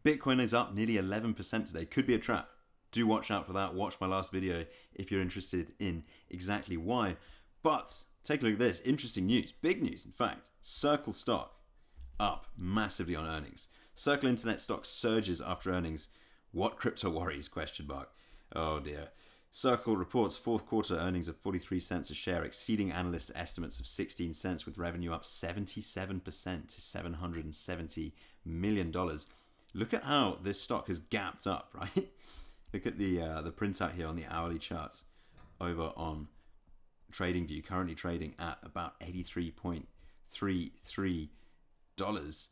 Bitcoin is up nearly 11% today. Could be a trap. Do watch out for that. Watch my last video if you're interested in exactly why. But take a look at this. Interesting news. Big news, in fact. Circle stock up massively on earnings. Circle Internet stock surges after earnings. What crypto worries? Question mark. Oh dear. Circle reports fourth quarter earnings of 43 cents a share, exceeding analysts' estimates of 16 cents, with revenue up 77% to $770 million. Look at how this stock has gapped up, right? Look at the printout here on the hourly charts over on TradingView, currently trading at about $83.33.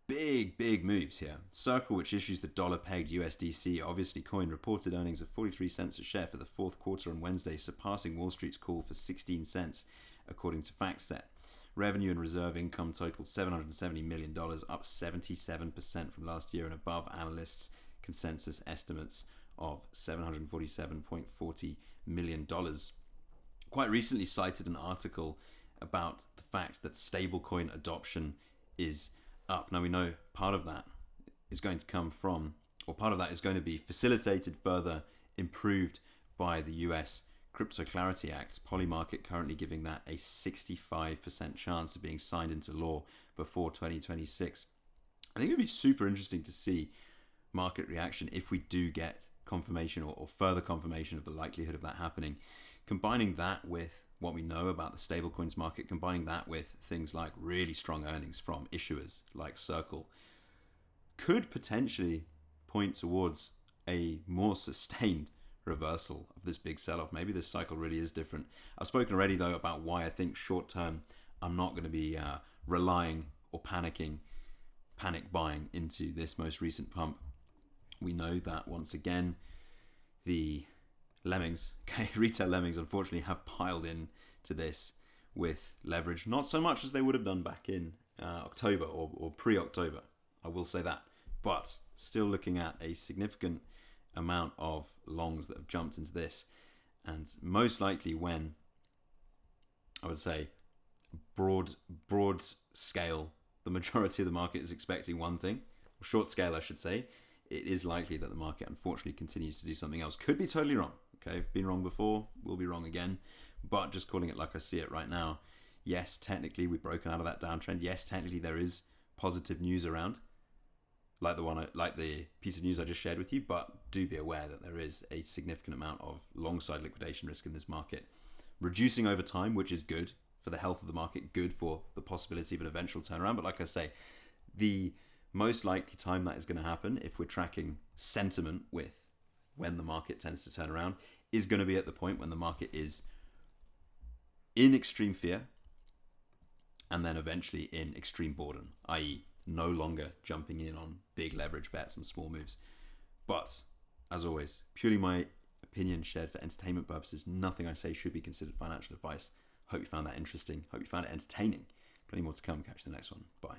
Big moves here. Circle, which issues the dollar-pegged USDC, obviously coin, reported earnings of 43 cents a share for the fourth quarter on Wednesday, surpassing Wall Street's call for 16 cents, according to FactSet. Revenue and reserve income totaled $770 million, up 77% from last year and above analysts' consensus estimates of $747.40 million. Quite recently cited an article about the fact that stablecoin adoption is up. Now we know part of that is going to come from, or part of that is going to be facilitated further, improved by the US Crypto Clarity Act. Polymarket currently giving that a 65% chance of being signed into law before 2026. I think it would be super interesting to see market reaction if we do get confirmation or further confirmation of the likelihood of that happening. Combining that with what we know about the stablecoins market, combining that with things like really strong earnings from issuers like Circle, could potentially point towards a more sustained reversal of this big sell-off. Maybe this cycle really is different. I've spoken already though about why I think short term I'm not going to be relying or panic buying into this most recent pump. We know that once again the lemmings, retail lemmings, unfortunately have piled in to this with leverage, not so much as they would have done back in October or pre-October, I will say that, but still looking at a significant amount of longs that have jumped into this, and most likely when, I would say, broad scale, the majority of the market is expecting one thing, or short scale I should say, it is likely that the market unfortunately continues to do something else. Could be totally wrong. Okay, been wrong before, will be wrong again, but just calling it like I see it right now. Yes, technically we've broken out of that downtrend. Yes, technically there is positive news around, like the piece of news I just shared with you, but do be aware that there is a significant amount of long side liquidation risk in this market, reducing over time, which is good for the health of the market, good for the possibility of an eventual turnaround. But like I say, the most likely time that is going to happen, if we're tracking sentiment with when the market tends to turn around, is going to be at the point when the market is in extreme fear and then eventually in extreme boredom, i.e. no longer jumping in on big leverage bets and small moves. But as always, purely my opinion shared for entertainment purposes. Nothing I say should be considered financial advice. Hope you found that interesting. Hope you found it entertaining. Plenty more to come. Catch you in the next one. Bye.